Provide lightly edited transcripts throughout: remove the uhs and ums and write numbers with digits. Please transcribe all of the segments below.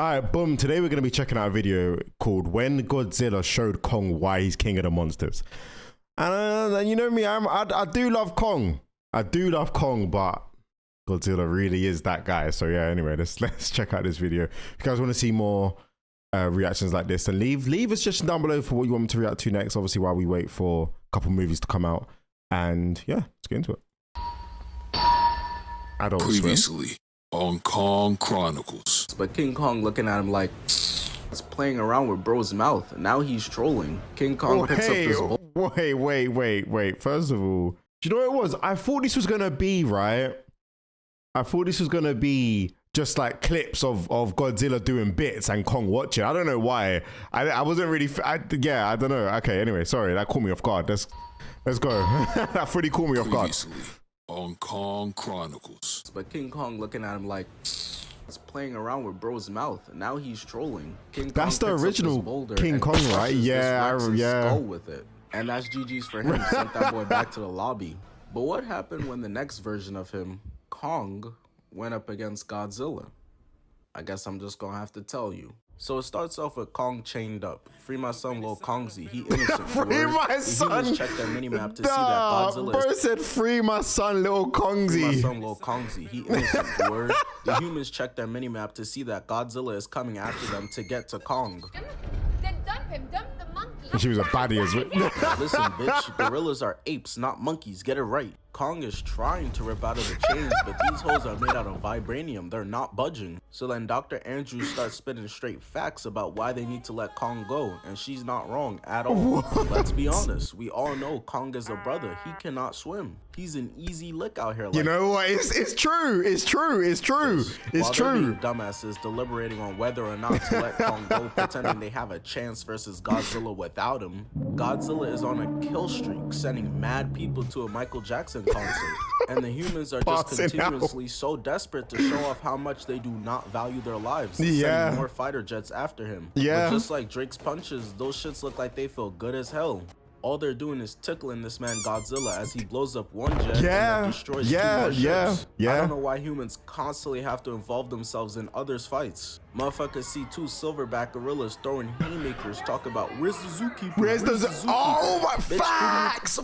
Alright, boom. Today we're going to be checking out a video called When Godzilla Showed Kong Why He's King of the Monsters. And you know me, I do love Kong. I do love Kong, but Godzilla really is that guy. So yeah, anyway, let's check out this video. If you guys want to see more reactions like this, then leave us just down below for what you want me to react to next, obviously, while we wait for a couple movies to come out. And yeah, let's get into it. Adult Previously on Kong Chronicles. But King Kong looking at him like it's playing around with bro's mouth. Now he's trolling. King Kong picks up this wait. First of all, do you know what it was? I thought this was gonna be right. I thought this was gonna be just like clips of Godzilla doing bits and Kong watching. I don't know why. I wasn't really. Yeah, I don't know. Okay, anyway, sorry, that caught me off guard. Let's go. That fully caught me off guard. On Kong Chronicles. But King Kong looking at him like it's playing around with bro's mouth. Now he's trolling. That's the original King Kong, right? Yeah, skull with it. And that's GG's for him. Sent that boy back to the lobby. But what happened when the next version of him, Kong, went up against Godzilla? I guess I'm just gonna have to tell you. So it starts off with Kong chained up. Free my son, Lil Kongzy. He innocent. Free my son. The humans check their minimap to see that Godzilla bro said, free my son, Lil Kongzy. Free my son, Lil Kongzy. He innocent. Word. The humans check their minimap to see that Godzilla is coming after them to get to Kong. Then dump him, dump the monkey. She was a baddie as well. Listen, bitch. Gorillas are apes, not monkeys. Get it right. Kong is trying to rip out of the chains, but these hoes are made out of vibranium. They're not budging. So then Dr. Andrews starts spitting straight facts about why they need to let Kong go, and she's not wrong at all. Let's be honest. We all know Kong is a brother. He cannot swim. He's an easy lick out here. Like, you know what? It's true. It's true. It's true. It's true. Dumbasses deliberating on whether or not to let Kong go, pretending they have a chance versus Godzilla without him. Godzilla is on a kill streak, sending mad people to a Michael Jackson concert. And the humans are just continuously so desperate to show off how much they do not value their lives. Sending more fighter jets after him. But just like Drake's punches, those shits look like they feel good as hell. All they're doing is tickling this man Godzilla as he blows up one jet and then destroys two more ships. I don't know why humans constantly have to involve themselves in others' fights. Motherfuckers see two silverback gorillas throwing haymakers, talk about where's the zookeeper? Where's the zookeeper? Oh my, facts!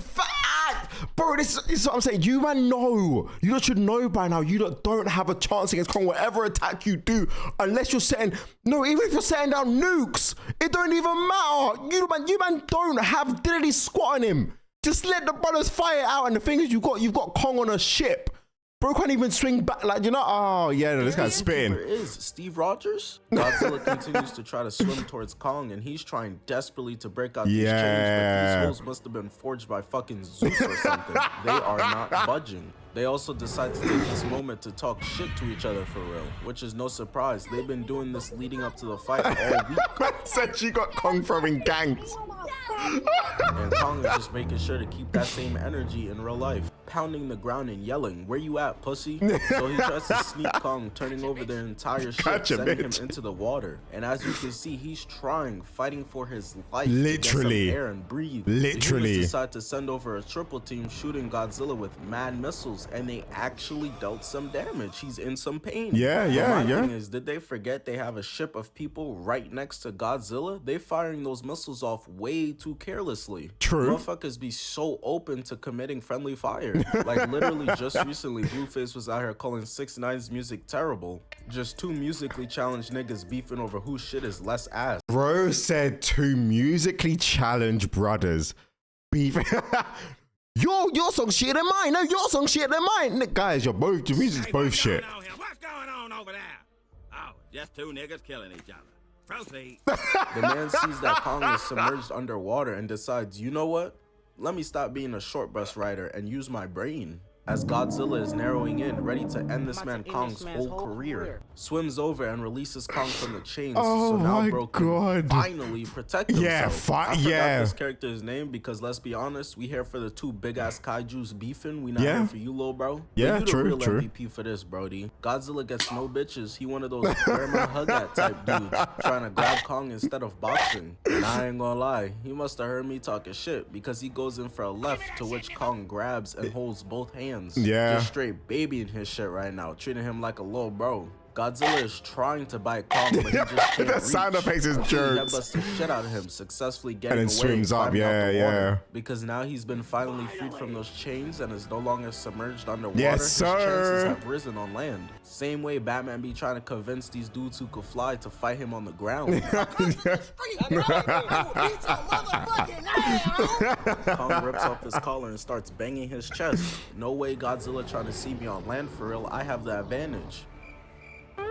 Bro, this is what I'm saying. You man know. You should know by now. You don't have a chance against Kong. Whatever attack you do, unless you're setting, no, even if you're setting down nukes, it don't even matter. You man don't have diddly squat on him. Just let the brothers fight it out. And the thing is, you've got Kong on a ship. Bro can't even swing back, like, you know. Oh yeah, no, this guy's spitting. Is Steve Rogers? Godzilla continues to try to swim towards Kong, and he's trying desperately to break out these chains, but these holes must have been forged by fucking Zeus or something. They are not budging. They also decide to take this moment to talk shit to each other for real, which is no surprise. They've been doing this leading up to the fight all week. Said she got Kong throwing gangs. And Kong is just making sure to keep that same energy in real life, pounding the ground and yelling, "Where you at, pussy?" So he tries to sneak Kong, turning over their entire ship, sending him into the water. And as you can see, he's fighting for his life, literally, to get some air and breathe. Literally, the humans decide to send over a triple team, shooting Godzilla with mad missiles, and they actually dealt some damage. He's in some pain. My thing is, did they forget they have a ship of people right next to Godzilla? They firing those missiles off way too carelessly. True. Motherfuckers be so open to committing friendly fire. Like literally just recently, Blueface was out here calling 6ix9ine's music terrible. Just two musically challenged niggas beefing over whose shit is less ass. Bro said two musically challenged brothers beefing. Your song shit than mine. No, your song shit than mine. Guys, your music's both shit. What's going on over there? Oh, just two niggas killing each other. Proceed. The man sees that Kong is submerged underwater and decides, you know what? Let me stop being a short bus rider and use my brain. As Godzilla is narrowing in, ready to end this man Kong's whole career, swims over and releases Kong from the chains. So now bro can finally protect himself. I forgot this character's name because let's be honest, we here for the two big ass kaijus beefing. We not here for you, little bro. Yeah, you the real MVP for this, brody. Godzilla gets no bitches. He one of those where my hug at type dudes, trying to grab Kong instead of boxing. And I ain't gonna lie, he must have heard me talking shit because he goes in for a left, to which Kong grabs and holds both hands. Just straight babying his shit right now, treating him like a little bro. Godzilla is trying to bite Kong, but he just can't The sound reach effects is until he jokes. headbutts the shit out of him, successfully getting And away then swims up, climbing out yeah, the water. yeah. Because now he's been finally freed from those chains and is no longer submerged underwater. Yes, His sir. chances have risen on land. Same way Batman be trying to convince these dudes who could fly to fight him on the ground. Kong rips off his collar and starts banging his chest. No way Godzilla trying to see me on land for real. I have the advantage.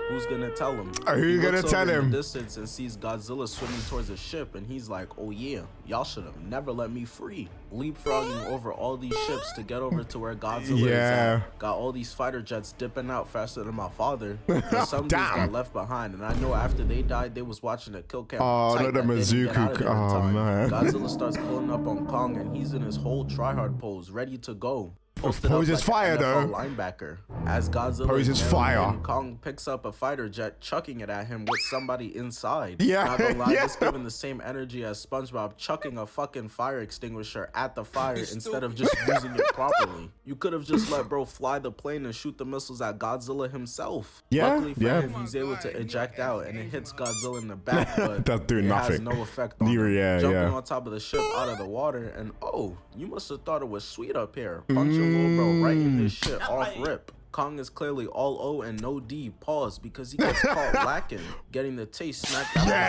Who's gonna tell him? Who's gonna tell In him? the distance and sees Godzilla swimming towards a ship, and he's like, "Oh yeah, y'all should have never let me free." Leapfrogging over all these ships to get over to where Godzilla is at. Got all these fighter jets dipping out faster than my father. And some dudes got left behind, and I know after they died, they was watching a kill cam. Oh, not the Mizuku. Oh man. Godzilla starts pulling up on Kong, and he's in his whole tryhard pose, ready to go. Poses fire though. Linebacker. As Godzilla Poses fire. Kong picks up a fighter jet, chucking it at him with somebody inside. Yeah. Not gonna lie, this giving the same energy as SpongeBob chucking a fucking fire extinguisher at the fire instead of just using it properly. You could have just let bro fly the plane and shoot the missiles at Godzilla himself. Yeah, Luckily for yeah. him, he's able to eject out and it hits Godzilla in the back, but Does do it nothing. has no effect on him. Yeah, Jumping yeah. on top of the ship out of the water, and oh, you must have thought it was sweet up here. Punching little bro right in his shit off rip. Kong is clearly all O and no D. Pause because he gets caught lacking, getting the taste smacked out of his mouth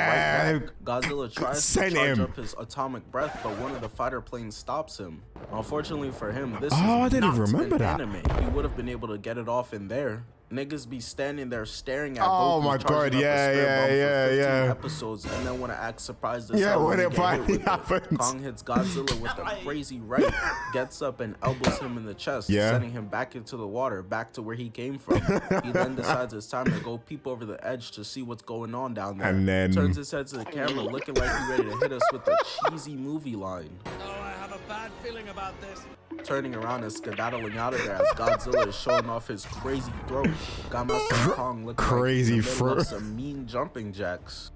right back. Godzilla tries to charge up his atomic breath, but one of the fighter planes stops him. Unfortunately for him, this is I didn't not remember an that. anime. He would have been able to get it off in there. Niggas be standing there staring at Oh Goku my charging God, up a yeah, spare yeah, bomb for yeah, 15 yeah. episodes and then want to act surprised as Yeah, hell when he it get hit finally with it. happens. Kong hits Godzilla with a crazy right, gets up and elbows him in the chest, Yeah. sending him back into the water, back to where he came from. He then decides it's time to go peep over the edge to see what's going on down there. And then Turns his head to the camera looking like he's ready to hit us with a cheesy movie line. Oh, I have a bad feeling about this. Turning around and skedaddling out of there as Godzilla is showing off his crazy throat. Got myself Kong looking Crazy like he's in the middle of throat. some mean jumping jacks.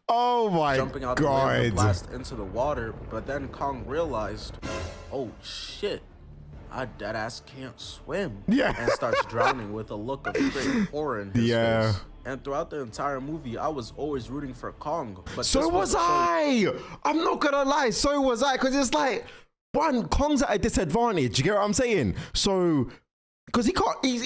Oh my Jumping out the way of the God. blast into the water, but then Kong realized, oh shit, I deadass can't swim. Yeah. And starts drowning with a look of straight horror in his Yeah. face. And throughout the entire movie, I was always rooting for Kong. But So this was I. I'm not gonna lie. So was I. Because it's like, one, Kong's at a disadvantage. You get what I'm saying? So, because he can't. He's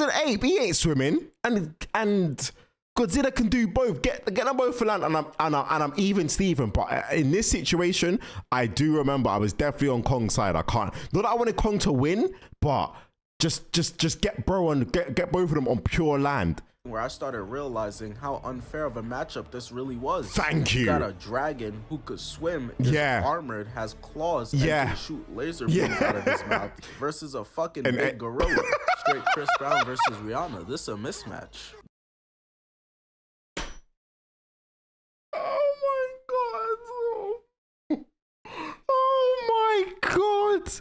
an ape. He ain't swimming. And Godzilla can do both. Get them both for land. And I'm even Steven. But in this situation, I do remember I was definitely on Kong's side. I can't. Not that I wanted Kong to win, but just get bro and get both of them on pure land. Where I started realizing how unfair of a matchup this really was. Thank you. Got a dragon who could swim, is Yeah. armored, has claws, and Yeah. can shoot laser beams out of his mouth, versus a fucking big gorilla. Straight Chris Brown versus Rihanna. This a mismatch. Oh my God. Oh my God.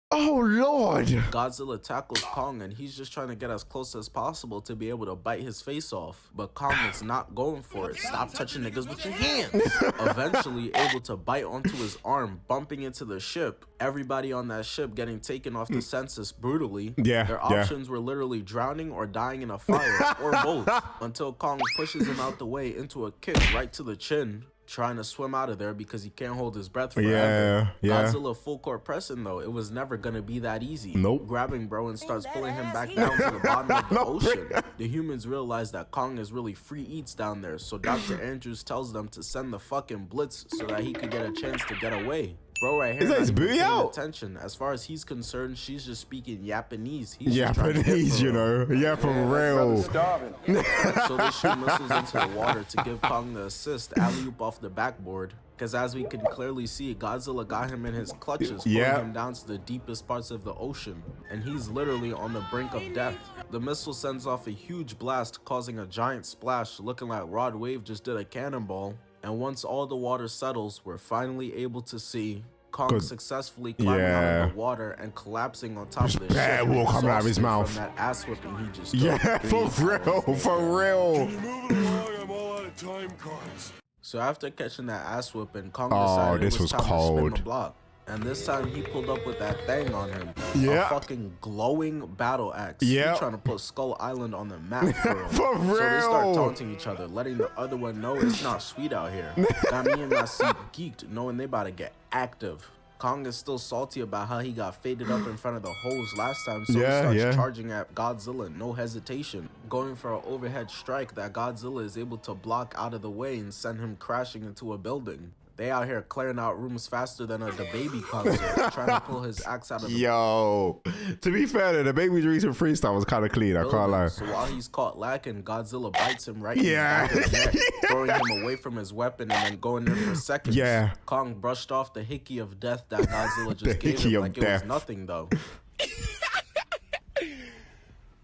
Oh Lord. Godzilla tackles Kong and he's just trying to get as close as possible to be able to bite his face off. But Kong is not going for it. Stop touching niggas with your hands. Eventually able to bite onto his arm, bumping into the ship. Everybody on that ship getting taken off the census brutally. Yeah, Their yeah. options were literally drowning or dying in a fire, or both, until Kong pushes him out the way into a kick right to the chin. Trying to swim out of there because he can't hold his breath forever. Yeah. Godzilla full court pressing though. It was never gonna be that easy. Nope. Grabbing bro and starts pulling him back down to the bottom of the ocean. The humans realize that Kong is really free eats down there, so Dr. Andrews tells them to send the fucking blitz so that he could get a chance to get away. Bro right here Is that his not even booty paying out? attention. As far as he's concerned, she's just speaking Japanese. He's just trying to hit Japanese, for you real. know. Yeah, for real. So they shoot missiles into the water to give Kong the assist, alley-oop off the backboard. Because as we can clearly see, Godzilla got him in his clutches, pulling him down to the deepest parts of the ocean. And he's literally on the brink of death. The missile sends off a huge blast, causing a giant splash, looking like Rod Wave just did a cannonball. And once all the water settles, we're finally able to see Kong successfully climbing out of the water and collapsing on top of the ship. Will coming out of his exhausted mouth. from that ass whipping he just Yeah, took. for real, for real. Move it along, I'm all out of time cards. So after catching that ass whipping, Kong Oh, decided this it was was time to spin the cold. block. And this time he pulled up with that thing on him. Yeah. A fucking glowing battle axe. Yeah. He's trying to put Skull Island on the map for real. For real. So they start taunting each other, letting the other one know it's not sweet out here. Got me in my seat geeked, knowing they about to get active. Kong is still salty about how he got faded up in front of the hose last time, so he starts charging at Godzilla, no hesitation, going for an overhead strike that Godzilla is able to block out of the way and send him crashing into a building. They out here clearing out rooms faster than a DaBaby concert, trying to pull his axe out of the Yo, to be fair though, DaBaby's recent freestyle was kind of clean, I can't lie. So while he's caught lacking, Godzilla bites him right in the back of the neck, throwing him away from his weapon and then going there for seconds. Yeah. Kong brushed off the hickey of death that Godzilla just gave him like it was nothing though.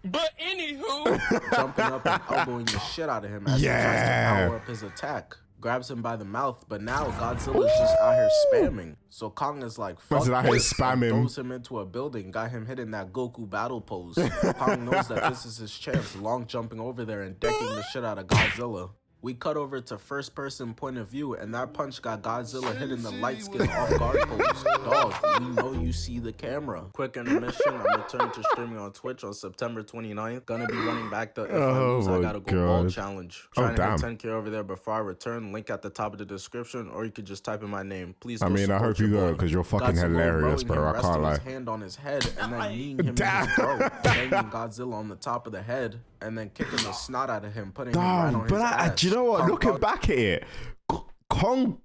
But anywho, Jumping up and elbowing the shit out of him as he tries to power up his attack. Grabs him by the mouth, but now Godzilla is just out here spamming. So Kong is like, fuck out here this, and spamming. throws him into a building, got him hitting that Goku battle pose. Kong knows that this is his chance, long jumping over there and decking the shit out of Godzilla. We cut over to first person point of view, and that punch got Godzilla hitting the light skin off guard pose. Dog, we know you see the camera. Quick intermission, I'm returning to streaming on Twitch on September 29th. Gonna be running back the If I Lose, I Gotta Go Ball challenge. Trying to hit 10K over there before I return. Link at the top of the description, or you could just type in my name. Please go I hope you go, because you're fucking hilarious, bro. I can't lie. His hand on his head, and then kneeing him in his throat, banging Godzilla on the top of the head, and then kicking the snot out of him, putting him right on his ass. Do you know what? Looking back at it, Kong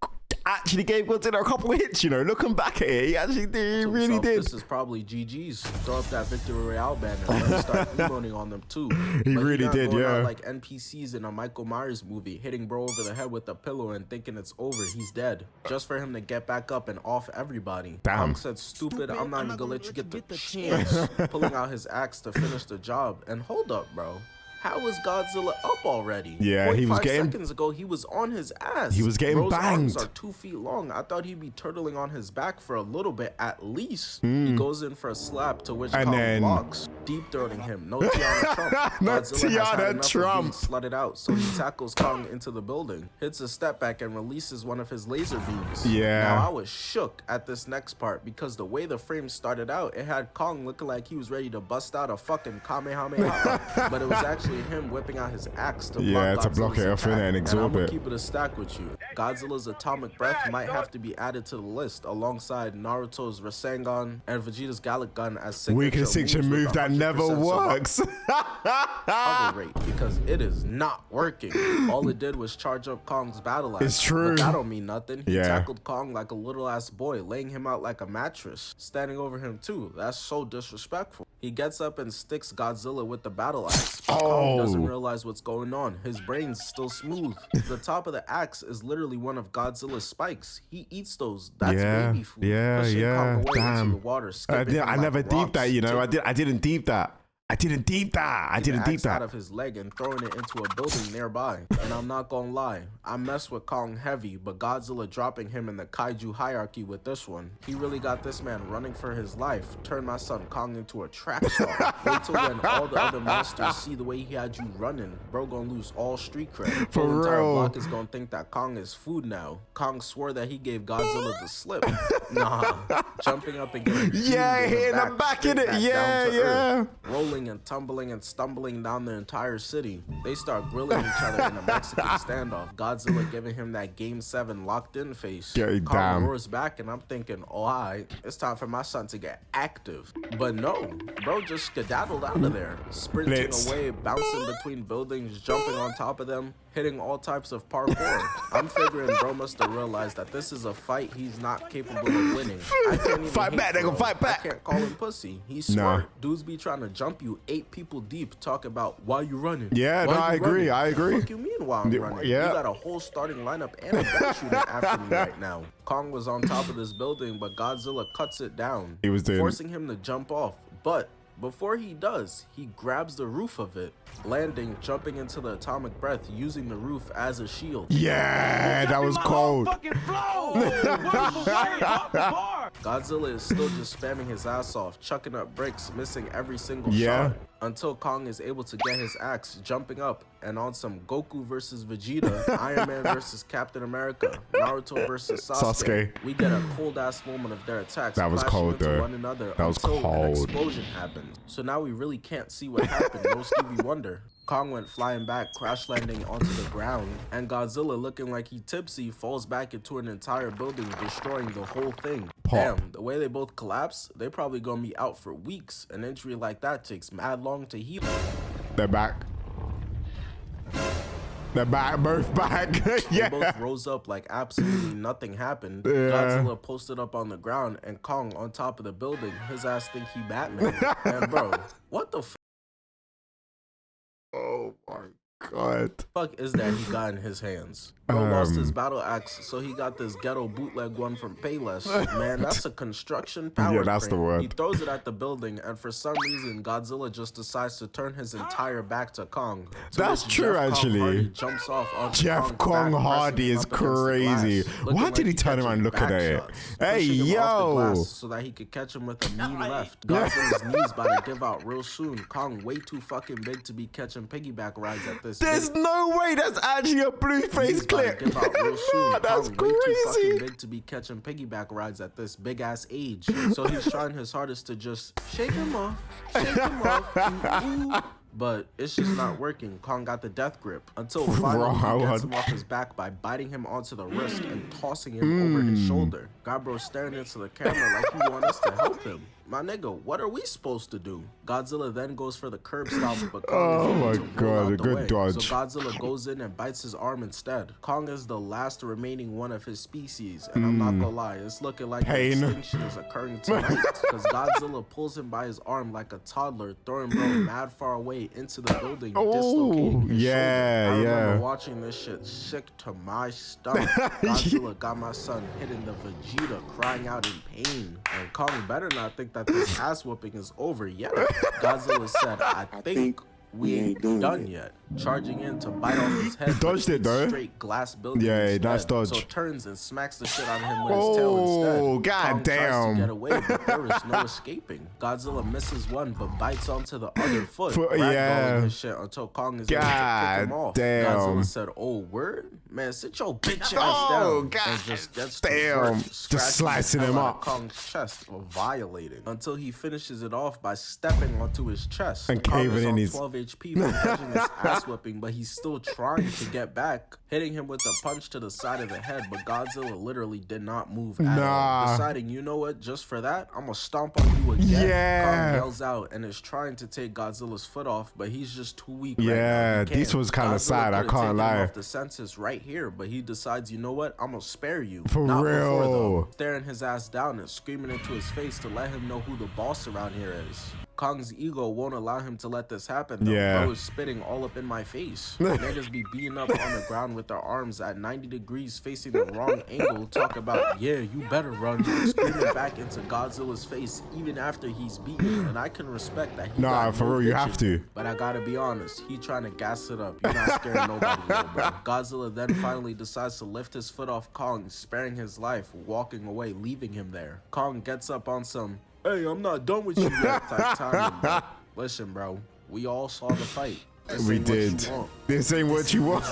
actually gave Godzilla a couple of hits, you know. Looking back at it, he actually did. He really did. This is probably GG's. Throw up that Victory Royale banner and start emoting on them too. He really did, yeah. Like NPCs in a Michael Myers movie, hitting bro over the head with a pillow and thinking it's over, he's dead. Just for him to get back up and off everybody. Damn. Kong said, stupid, I'm not even gonna let you get the chance. Pulling out his axe to finish the job. And hold up, bro. How was Godzilla up already? Yeah, he was getting... seconds ago, he was on his ass. He was getting Bro's banged. arms are 2 feet long. I thought he'd be turtling on his back for a little bit at least. He goes in for a slap to which Kong blocks, deep throating him. No Tiana Trump. No Godzilla has had enough Trump. of being slutted out, so he tackles Kong into the building, hits a step back and releases one of his laser beams. Yeah. Now I was shook at this next part because the way the frame started out, it had Kong looking like he was ready to bust out a fucking Kamehameha, but it was actually him whipping out his axe to block it off and absorb I'm it. Keep it a stack with you. Godzilla's atomic breath might have to be added to the list alongside Naruto's Rasengan and Vegeta's Gallic Gun as signature move that never works. Cover rate, because it is not working. All it did was charge up Kong's battle axe. It's true. But that don't mean nothing. He tackled Kong like a little ass boy, laying him out like a mattress, standing over him too. That's so disrespectful. He gets up and sticks Godzilla with the battle axe. Kong doesn't realize what's going on. His brain's still smooth. The top of the axe is literally one of Godzilla's spikes. He eats those. That's baby food. Pushing Kong away into the water, I never deeped that, you know. I didn't deep that. I didn't deep that. Out of his leg and throwing it into a building nearby. And I'm not gonna lie, I messed with Kong heavy, but Godzilla dropping him in the kaiju hierarchy with this one. He really got this man running for his life. Turned my son Kong into a track star. Wait till when all the other monsters see the way he had you running, bro gonna lose all street cred. For the entire real. block is gonna think that Kong is food now. Kong swore that he gave Godzilla the slip. Nah, jumping up and getting hitting the back in it. Yeah. Rolling and tumbling and stumbling down the entire city. They start grilling each other in a Mexican standoff. Godzilla giving him that Game 7 locked in face. Kong roars back and I'm thinking, oh, alright, it's time for my son to get active. But no, bro just skedaddled out of there. Sprinting away, bouncing between buildings, jumping on top of them, hitting all types of parkour. I'm figuring bro must have realized that this is a fight he's not capable of winning. I can't even fight back, they gonna fight back. I can't call him pussy. He's smart. Dudes be trying to jump you 8 people deep, talk about why you running. Yeah, no, I agree. What the fuck you mean why I'm running? Yeah. You got a whole starting lineup and a bench shooter after me right now. Kong was on top of this building, but Godzilla cuts it down. He was forcing him to jump off. But before he does, he grabs the roof of it, landing, jumping into the atomic breath, using the roof as a shield. Yeah, that was cold. Godzilla is still just spamming his ass off, chucking up bricks, missing every single Yeah. shot. Until Kong is able to get his axe, jumping up, and on some Goku versus Vegeta, Iron Man versus Captain America, Naruto versus Sasuke, we get a cold-ass moment of their attacks That was clashing cold, into though. one another That was until cold. an explosion happens. So now we really can't see what happened, no Stevie Wonder. Kong went flying back, crash landing onto the ground, and Godzilla, looking like he tipsy, falls back into an entire building, destroying the whole thing. Pop. Damn, the way they both collapse, they probably gonna be out for weeks. An injury like that takes mad long to heal. They're back. They're back, both back. Yeah. They both rose up like absolutely nothing happened. Yeah. Godzilla posted up on the ground, and Kong on top of the building. His ass think he Batman. And bro, what the Oh my God. fuck is that he got in his hands? Bro lost his battle axe, so he got this ghetto bootleg one from Payless. Man, that's a construction power Yeah, that's the crane. word. He throws it at the building, and for some reason, Godzilla just decides to turn his entire back to Kong. To That's which true, Jeff Kong actually. Hardy jumps off onto Jeff Kong's Kong back, Hardy pressing him is up against the crazy. glass, Why looking did he like turn catching around and look at back it? shots, Hey, pushing him off the yo. glass so that he could catch him with a mean left. Godzilla's knees about to give out real soon. Kong way too fucking big to be catching piggyback rides at this. There's no way that's actually a blue face He's about to clip. give out real soon. That's Kong way too fucking crazy. big to be catching piggyback rides at this big ass age. So he's trying his hardest to just shake him off, ooh, ooh. But it's just not working. Kong got the death grip until finally he gets him off his back by biting him onto the wrist and tossing him over his shoulder. Gabro's staring into the camera like he wants us to help him. My nigga, what are we supposed to do? Godzilla then goes for the curb stomp, but Kong is able to roll out the way. So Godzilla goes in and bites his arm instead. Kong is the last remaining one of his species, and I'm not gonna lie, it's looking like the extinction is occurring tonight. Because Godzilla pulls him by his arm like a toddler, throwing bro mad far away into the building, dislocating his shoulder. I remember watching this shit sick to my stomach. Godzilla got my son hitting the Vegeta, crying out in pain. And Kong better not think that this ass whooping is over yet. Godzilla said, I think we ain't done yet. Charging in to bite off his head. Dodged it though. Straight glass building. Yeah, instead. nice dodge. So turns and smacks the shit out of him with his tail instead. Oh, god Kong tries damn. to get away, but there is no escaping. Godzilla misses one, but bites onto the other foot. Yeah. Ragdolling his shit until Kong is able to pick him off. damn. Godzilla said, oh, word? Man, sit your bitch ass down. Oh, god and just gets damn. to Just slicing him up. Kong's chest, violating, until he finishes it off by stepping onto his chest. And Kong caving is in on his 12 HP for catching his ass whipping, but he's still trying to get back, hitting him with a punch to the side of the head, but Godzilla literally did not move at all. Deciding, you know what, just for that, I'm gonna stomp on you again. Yeah. Kong yells out and is trying to take Godzilla's foot off, but he's just too weak right Yeah, now. He this can't. was kinda Godzilla sad, I could've can't taken him lie. off the census right here, but he decides, you know what, I'm gonna spare you. For Not before, real. though. Staring his ass down and screaming into his face to let him know who the boss around here is. Kong's ego won't allow him to let this happen though. Yeah. Bro is spitting all up in my face. Niggas be beating up on the ground with their arms at 90 degrees facing the wrong angle. Talk about, yeah, you better run. Screaming back into Godzilla's face even after he's beaten. And I can respect that. He Nah, got for no real, you bitching. have to. But I gotta be honest, he trying to gas it up. You're not scaring nobody, though, bro. Godzilla then finally decides to lift his foot off Kong, sparing his life, walking away, leaving him there. Kong gets up on some, hey, I'm not done with you yet type timing, but listen, bro, we all saw the fight. This We ain't what you did. want. This ain't what you want.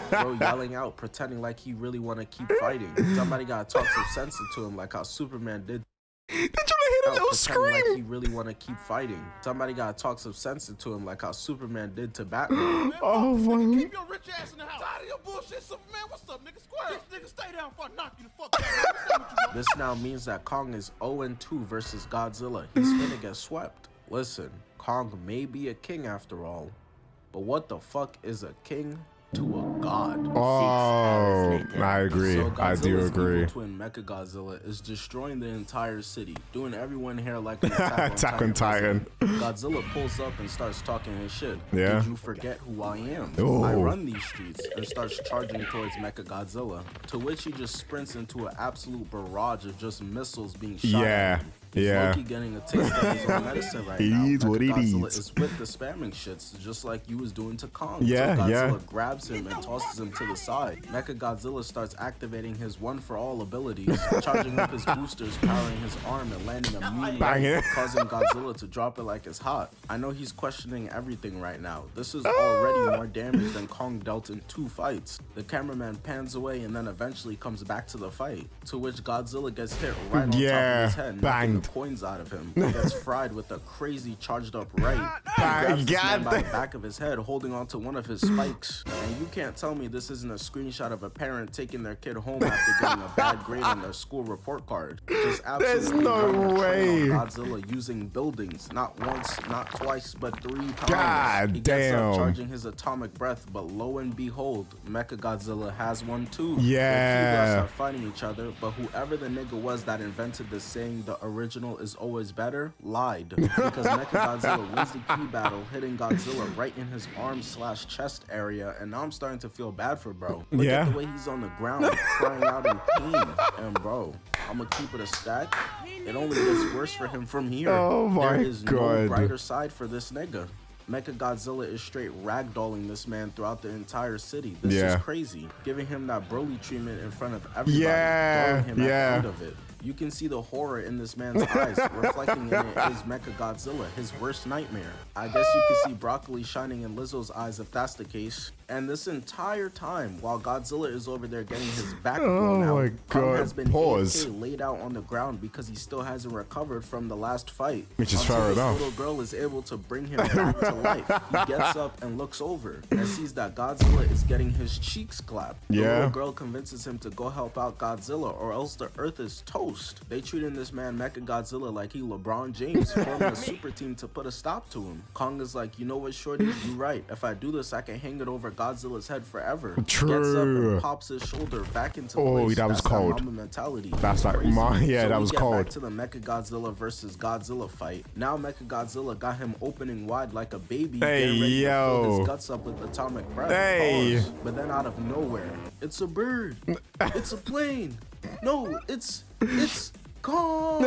Bro yelling out, pretending like he really want to keep fighting. Somebody gotta talk some sense into him, like how Superman did. Did you hear the little Pretending like scream? he really want to keep fighting. Somebody gotta talk some sense into him, like how Superman did to Batman. Oh my. Keep your rich ass in the house. Tired of your bullshit, Superman. What's up, nigga? Square. Nigga, stay down before I knock you the fuck down. This now means that Kong is 0-2 versus Godzilla. He's finna get swept. Listen, Kong may be a king after all, but what the fuck is a king to a god? Oh, I agree. So I do Godzilla's agree. evil twin MechaGodzilla is destroying the entire city, doing everyone here like an Attack on Titan. Godzilla pulls up and starts talking his shit. Yeah. Did you forget who I am? Ooh. I run these streets, and starts charging towards MechaGodzilla, to which he just sprints into an absolute barrage of just missiles being shot Yeah. at him. He's Yeah. lucky getting a taste of his own medicine right now. He's what he MechaGodzilla needs. is with the spamming shits, just like you was doing to Kong. Yeah, so Godzilla yeah. grabs him and tosses him to the side. MechaGodzilla starts activating his one-for-all abilities, charging up his boosters, powering his arm, and landing a mean Bang right, it. causing Godzilla to drop it like it's hot. I know he's questioning everything right now. This is already more damage than Kong dealt in 2 fights. The cameraman pans away and then eventually comes back to the fight, to which Godzilla gets hit right on top of his head, knocking banged. the coins out of him. He gets fried with a crazy charged up right. He grabs this man by the back of his head, holding onto one of his spikes. And you can't tell me this isn't a screenshot of a parent taking their kid home after getting a bad grade on their school report card. Just absolutely There's no running the train way. on Godzilla using buildings, not once, not twice, but 3 times. God He gets up damn. charging his atomic breath, but lo and behold, MechaGodzilla has one too. Yeah. The Key are fighting each other, but whoever the nigga was that invented this saying the original is always better lied, because MechaGodzilla wins the key battle, hitting Godzilla right in his arm/chest area, and now I'm starting to feel bad for bro. Look Yeah. at the way he's on the ground crying out in pain. And bro, I'm gonna keep it a stack. It only gets worse for him from here. Oh my There is no God. brighter side for this nigga. MechaGodzilla is straight ragdolling this man throughout the entire city. This Yeah. is crazy. Giving him that Broly treatment in front of everybody. Yeah, Throwing him at yeah. the end of it. You can see the horror in this man's eyes. Reflecting in it is MechaGodzilla, his worst nightmare. I guess you could see broccoli shining in Lizzo's eyes if that's the case. And this entire time, while Godzilla is over there getting his back blown out, my Kong God. has been Pause. AFK laid out on the ground because he still hasn't recovered from the last fight. Which is Until fair this enough. little girl is able to bring him back to life. He gets up and looks over and sees that Godzilla is getting his cheeks clapped. The Yeah. little girl convinces him to go help out Godzilla or else the earth is toast. They treating this man MechaGodzilla like he LeBron James, forming a super team to put a stop to him. Kong is like, you know what, shorty, you right. If I do this, I can hang it over Godzilla's head forever. True. Gets up and pops his shoulder back into Oh, place. that was That's cold. Mama mentality. That's like Crazy. my- yeah, So that we was get cold. Back to the MechaGodzilla versus Godzilla fight. Now MechaGodzilla got him opening wide like a baby, Hey, getting ready to fill yo. his guts up with atomic breath. Hey. Pause. But then out of nowhere, it's a bird. It's a plane. No, it's Kong!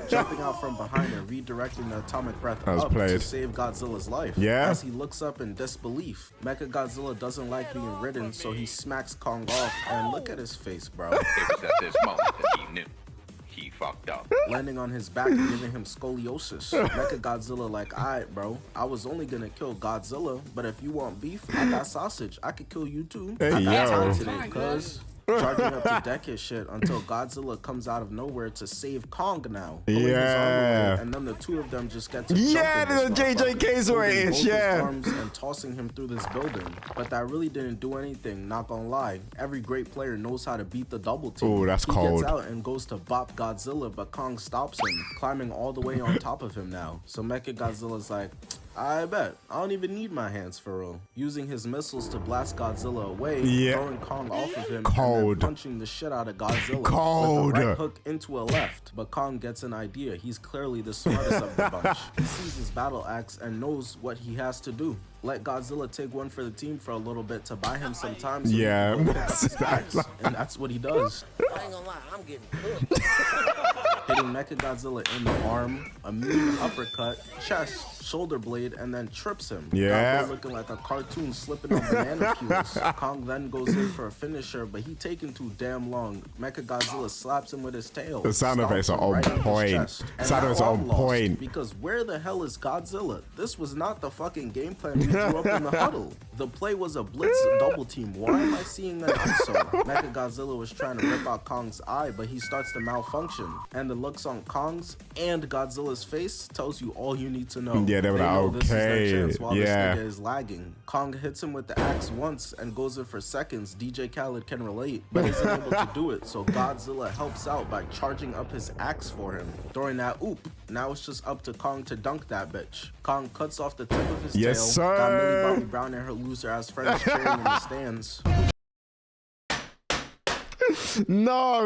Jumping out from behind and redirecting the atomic breath That was up to played. save Godzilla's life. Yeah? As he looks up in disbelief. MechaGodzilla doesn't like being ridden, so he smacks Kong off. And look at his face, bro. It was at this moment that he knew he fucked up. Landing on his back, giving him scoliosis. MechaGodzilla like, alright, bro. I was only gonna kill Godzilla, but if you want beef, I got sausage. I could kill you too. Hey, I got time yo. today, cuz. Charging up to deck his shit until Godzilla comes out of nowhere to save Kong now. Pulling his arm Yeah. away, and then the two of them just get to Yeah, jumping this the motherfucker, JJK's holding right, both his yeah. arms and tossing him through this building. But that really didn't do anything, not gonna lie. Every great player knows how to beat the double team. Ooh, that's he cold. Gets out and goes to bop Godzilla, but Kong stops him, climbing all the way on top of him now. So MechaGodzilla's like, I bet. I don't even need my hands for real. Using his missiles to blast Godzilla away, Yeah. throwing Kong off of him, and Cold. then punching the shit out of Godzilla Cold. with a right hook into a left. But Kong gets an idea. He's clearly the smartest of the bunch. He sees his battle axe and knows what he has to do. Let Godzilla take one for the team for a little bit to buy him some time. So he Yeah. can go pick up his axe. And that's what he does. I ain't gonna lie, I'm getting cooked. Hitting MechaGodzilla in the arm, a mean uppercut, chest, shoulder blade, and then trips him. Yeah. Godzilla looking like a cartoon slipping on banana peels. Kong then goes in for a finisher, but he taking too damn long. MechaGodzilla slaps him with his tail. The sound stomps effects are him on right in his point. chest. And Sound now effects are I'm on lost, point. because where the hell is Godzilla? This was not the fucking game plan we drew up in the huddle. The play was a blitz double team. Why am I seeing an ISO? MechaGodzilla was trying to rip out Kong's eye, but he starts to malfunction. And the looks on Kong's and Godzilla's face tells you all you need to know. Yeah, they were like, know this is their okay, chance while yeah. this nigga is lagging. Kong hits him with the axe once and goes in for seconds. DJ Khaled can relate, but isn't able to do it, so Godzilla helps out by charging up his axe for him. Throwing that oop. Now it's just up to Kong to dunk that bitch. Kong cuts off the tip of his Yes, tail. sir. Got Millie Bobby Brown and her loser ass friends cheering in the stands. No.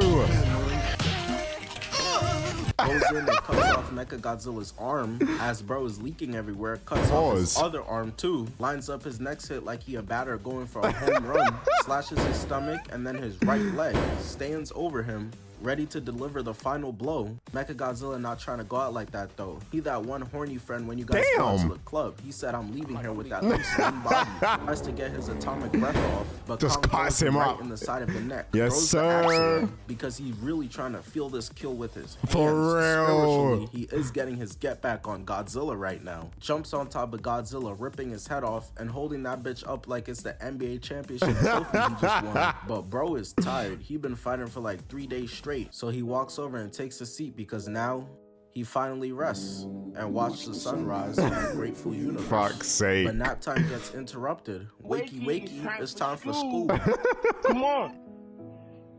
Goes in and cuts off MechaGodzilla's arm as bro is leaking everywhere. Cuts off his Pause. other arm too. Lines up his next hit like he a batter going for a home run. Slashes his stomach and then his right leg. Stands over him. ready to deliver the final blow. MechaGodzilla not trying to go out like that though. He that one horny friend when you guys go to the club. He said, I'm leaving here with at least one body. Tries to get his atomic breath off, but just Kong cuts him right up in the side of the neck. Yes, Throws the axe at sir. him because he's really trying to feel this kill with his hands. For real. Spiritually, he is getting his get back on Godzilla right now. Jumps on top of Godzilla, ripping his head off and holding that bitch up like it's the NBA championship trophy he just won. But bro is tired. He been fighting for like 3 days straight. So he walks over and takes a seat because now he finally rests and watches the sunrise in a grateful universe. Fuck's sake. But nap time gets interrupted. Wakey, wakey, it's time for school. Come on.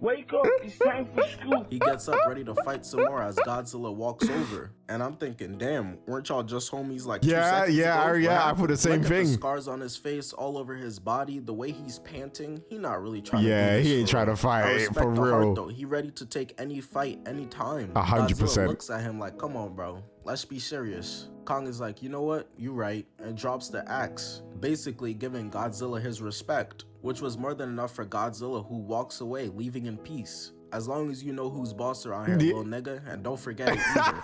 Wake up, it's time for school. He gets up ready to fight some more as Godzilla walks over. And I'm thinking, damn, weren't y'all just homies like 2 seconds ago? I put the same Look at thing. the scars on his face, all over his body, the way he's panting, he not really trying to do Yeah, this he ain't for trying to real. I fight respect for the heart, real. though. He ready to take any fight, anytime. 100%. Godzilla looks at him like, come on, bro. Let's be serious. Kong is like, you know what? You right. And drops the axe, basically giving Godzilla his respect, which was more than enough for Godzilla, who walks away, leaving in peace. As long as you know who's boss around here, little nigga, and don't forget it either.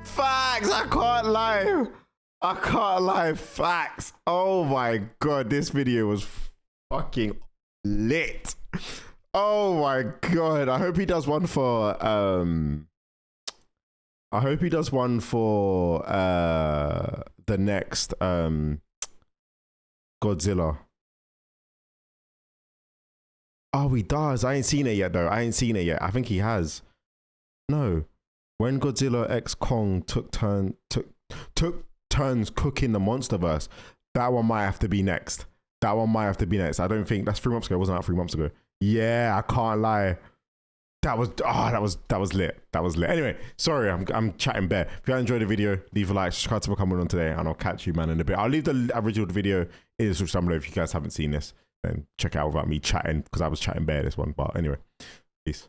Facts. I can't lie. I can't lie. Facts. Oh my god, this video was fucking lit. Oh my god. I hope he does one for the next Godzilla. Oh, he does. I ain't seen it yet though. I ain't seen it yet. I think he has. No. When Godzilla x Kong took turns cooking the Monsterverse, that one might have to be next. That one might have to be next. I don't think that's 3 months ago. Wasn't that 3 months ago? Yeah, I can't lie. That was lit. That was lit. Anyway, sorry, I'm chatting bare. If you enjoyed the video, leave a like, subscribe to my comment on today, and I'll catch you, man, in a bit. I'll leave the original video in the description below if you guys haven't seen this. Then check it out without me chatting, because I was chatting bare this one. But anyway, peace.